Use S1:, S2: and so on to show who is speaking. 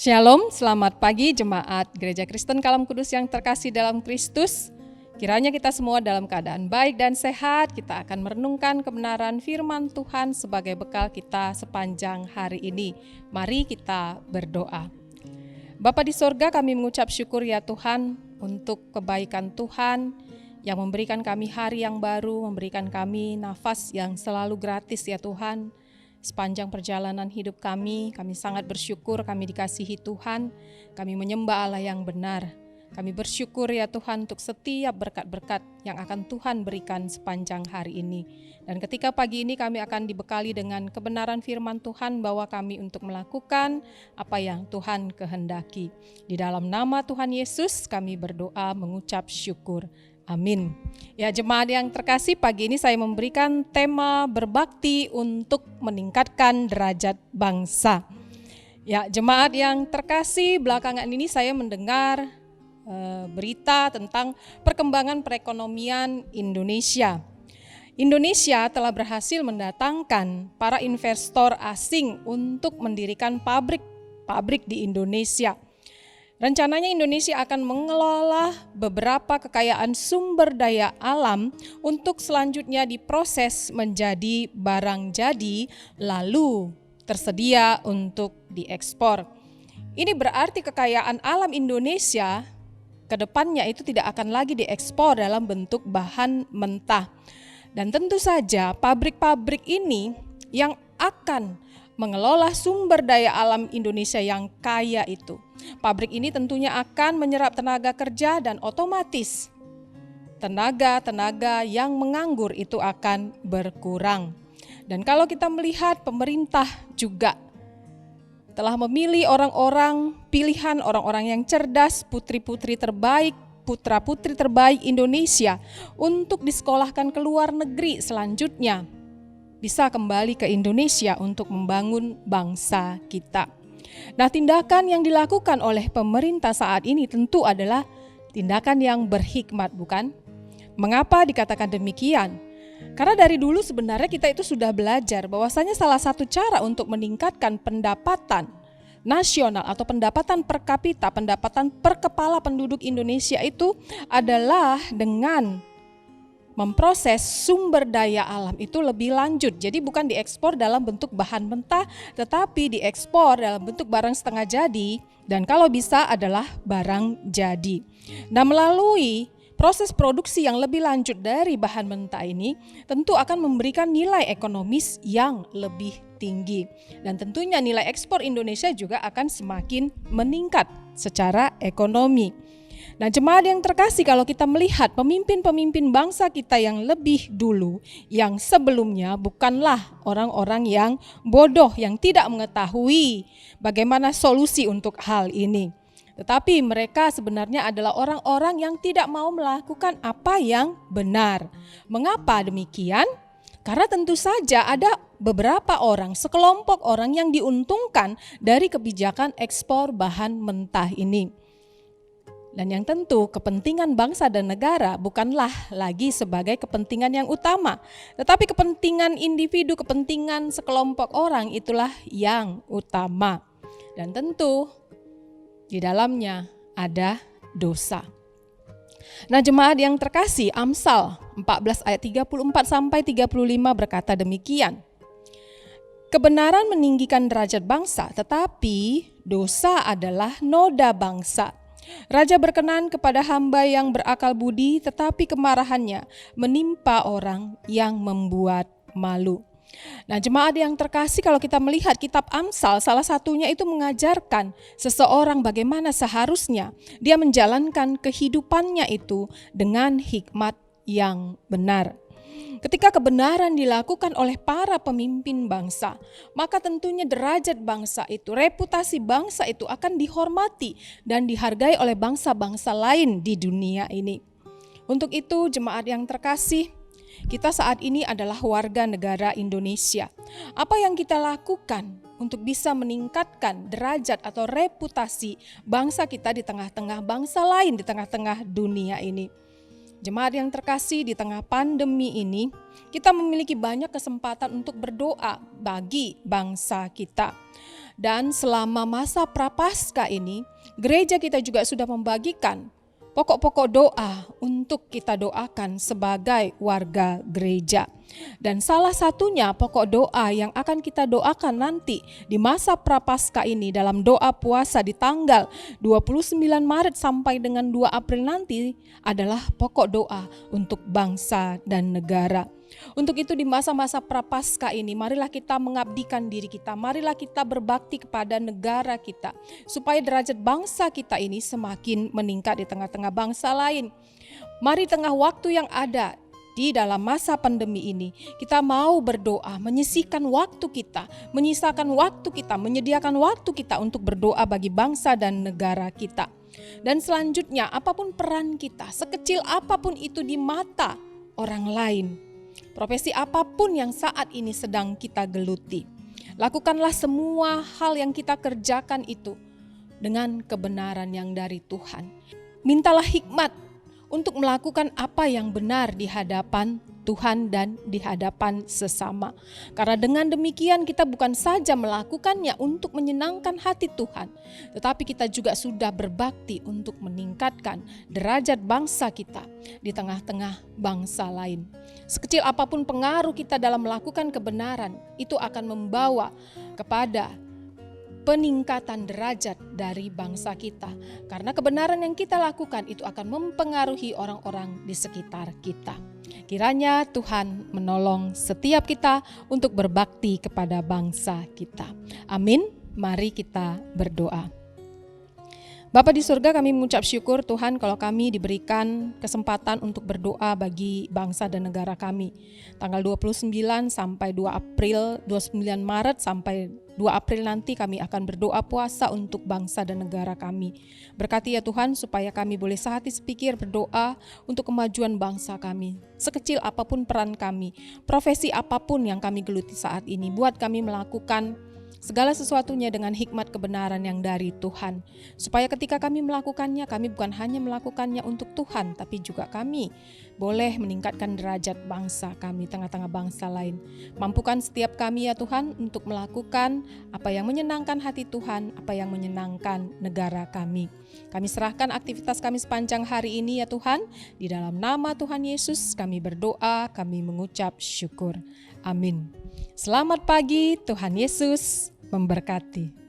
S1: Shalom, selamat pagi jemaat Gereja Kristen Kalam Kudus yang terkasih dalam Kristus. Kiranya kita semua dalam keadaan baik dan sehat. Kita akan merenungkan kebenaran firman Tuhan sebagai bekal kita sepanjang hari ini. Mari kita berdoa. Bapa di sorga, kami mengucap syukur ya Tuhan untuk kebaikan Tuhan yang memberikan kami hari yang baru, memberikan kami nafas yang selalu gratis ya Tuhan. Sepanjang perjalanan hidup kami sangat bersyukur kami dikasihi Tuhan, kami menyembah Allah yang benar. Kami bersyukur ya Tuhan untuk setiap berkat-berkat yang akan Tuhan berikan sepanjang hari ini. Dan ketika pagi ini kami akan dibekali dengan kebenaran firman Tuhan bahwa kami untuk melakukan apa yang Tuhan kehendaki. Di dalam nama Tuhan Yesus kami berdoa mengucap syukur. Amin. Ya jemaat yang terkasih, pagi ini saya memberikan tema berbakti untuk meningkatkan derajat bangsa. Ya jemaat yang terkasih, belakangan ini saya mendengar berita tentang perkembangan perekonomian Indonesia. Indonesia telah berhasil mendatangkan para investor asing untuk mendirikan pabrik di Indonesia. Rencananya Indonesia akan mengelola beberapa kekayaan sumber daya alam untuk selanjutnya diproses menjadi barang jadi lalu tersedia untuk diekspor. Ini berarti kekayaan alam Indonesia ke depannya itu tidak akan lagi diekspor dalam bentuk bahan mentah. Dan tentu saja pabrik-pabrik ini yang akan mengelola sumber daya alam Indonesia yang kaya itu. Pabrik ini tentunya akan menyerap tenaga kerja dan otomatis tenaga yang menganggur itu akan berkurang. Dan kalau kita melihat pemerintah juga telah memilih pilihan orang-orang yang cerdas, putri-putri terbaik, putra-putri terbaik Indonesia untuk disekolahkan ke luar negeri selanjutnya. Bisa kembali ke Indonesia untuk membangun bangsa kita. Nah, tindakan yang dilakukan oleh pemerintah saat ini tentu adalah tindakan yang berhikmat, bukan? Mengapa dikatakan demikian? Karena dari dulu sebenarnya kita itu sudah belajar bahwasanya salah satu cara untuk meningkatkan pendapatan nasional atau pendapatan per kapita, pendapatan per kepala penduduk Indonesia itu adalah dengan memproses sumber daya alam itu lebih lanjut. Jadi bukan diekspor dalam bentuk bahan mentah, tetapi diekspor dalam bentuk barang setengah jadi, dan kalau bisa adalah barang jadi. Nah, melalui proses produksi yang lebih lanjut dari bahan mentah ini tentu akan memberikan nilai ekonomis yang lebih tinggi. Dan tentunya nilai ekspor Indonesia juga akan semakin meningkat secara ekonomi. Nah, jemaat yang terkasih, kalau kita melihat pemimpin-pemimpin bangsa kita yang lebih dulu, yang sebelumnya bukanlah orang-orang yang bodoh, yang tidak mengetahui bagaimana solusi untuk hal ini. Tetapi mereka sebenarnya adalah orang-orang yang tidak mau melakukan apa yang benar. Mengapa demikian? Karena tentu saja ada beberapa orang, sekelompok orang yang diuntungkan dari kebijakan ekspor bahan mentah ini. Dan yang tentu kepentingan bangsa dan negara bukanlah lagi sebagai kepentingan yang utama, tetapi kepentingan individu, kepentingan sekelompok orang itulah yang utama. Dan tentu di dalamnya ada dosa. Nah, jemaat yang terkasih, Amsal 14 ayat 34 sampai 35 berkata demikian. Kebenaran meninggikan derajat bangsa, tetapi dosa adalah noda bangsa. Raja berkenan kepada hamba yang berakal budi, tetapi kemarahannya menimpa orang yang membuat malu. Nah, jemaat yang terkasih, kalau kita melihat kitab Amsal, salah satunya itu mengajarkan seseorang bagaimana seharusnya dia menjalankan kehidupannya itu dengan hikmat yang benar. Ketika kebenaran dilakukan oleh para pemimpin bangsa, maka tentunya derajat bangsa itu, reputasi bangsa itu akan dihormati dan dihargai oleh bangsa-bangsa lain di dunia ini. Untuk itu, jemaat yang terkasih, kita saat ini adalah warga negara Indonesia. Apa yang kita lakukan untuk bisa meningkatkan derajat atau reputasi bangsa kita di tengah-tengah bangsa lain, di tengah-tengah dunia ini? Jemaat yang terkasih, di tengah pandemi ini, kita memiliki banyak kesempatan untuk berdoa bagi bangsa kita. Dan selama masa Prapaskah ini, gereja kita juga sudah membagikan pokok-pokok doa untuk kita doakan sebagai warga gereja. Dan salah satunya pokok doa yang akan kita doakan nanti di masa Prapaskah ini dalam doa puasa di tanggal 29 Maret sampai dengan 2 April nanti adalah pokok doa untuk bangsa dan negara. Untuk itu di masa-masa Prapaskah ini marilah kita mengabdikan diri kita, marilah kita berbakti kepada negara kita supaya derajat bangsa kita ini semakin meningkat di tengah-tengah bangsa lain. Mari tengah waktu yang ada di dalam masa pandemi ini kita mau berdoa, menyisihkan waktu kita, menyisakan waktu kita, menyediakan waktu kita untuk berdoa bagi bangsa dan negara kita. Dan selanjutnya apapun peran kita, sekecil apapun itu di mata orang lain, profesi apapun yang saat ini sedang kita geluti, lakukanlah semua hal yang kita kerjakan itu dengan kebenaran yang dari Tuhan. Mintalah hikmat untuk melakukan apa yang benar di hadapan Tuhan dan di hadapan sesama. Karena dengan demikian kita bukan saja melakukannya untuk menyenangkan hati Tuhan, tetapi kita juga sudah berbakti untuk meningkatkan derajat bangsa kita di tengah-tengah bangsa lain. Sekecil apapun pengaruh kita dalam melakukan kebenaran, itu akan membawa kepada peningkatan derajat dari bangsa kita. Karena kebenaran yang kita lakukan itu akan mempengaruhi orang-orang di sekitar kita. Kiranya Tuhan menolong setiap kita untuk berbakti kepada bangsa kita. Amin. Mari kita berdoa. Bapa di surga, kami mengucap syukur Tuhan kalau kami diberikan kesempatan untuk berdoa bagi bangsa dan negara kami. Tanggal 29 sampai 2 April, 29 Maret sampai 2 April nanti kami akan berdoa puasa untuk bangsa dan negara kami. Berkati ya Tuhan supaya kami boleh sehati sepikir berdoa untuk kemajuan bangsa kami. Sekecil apapun peran kami, profesi apapun yang kami geluti saat ini, buat kami melakukan segala sesuatunya dengan hikmat kebenaran yang dari Tuhan. Supaya ketika kami melakukannya, kami bukan hanya melakukannya untuk Tuhan, tapi juga kami boleh meningkatkan derajat bangsa kami tengah-tengah bangsa lain. Mampukan setiap kami ya Tuhan untuk melakukan apa yang menyenangkan hati Tuhan, apa yang menyenangkan negara kami. Kami serahkan aktivitas kami sepanjang hari ini ya Tuhan. Di dalam nama Tuhan Yesus kami berdoa, kami mengucap syukur. Amin. Selamat pagi, Tuhan Yesus memberkati.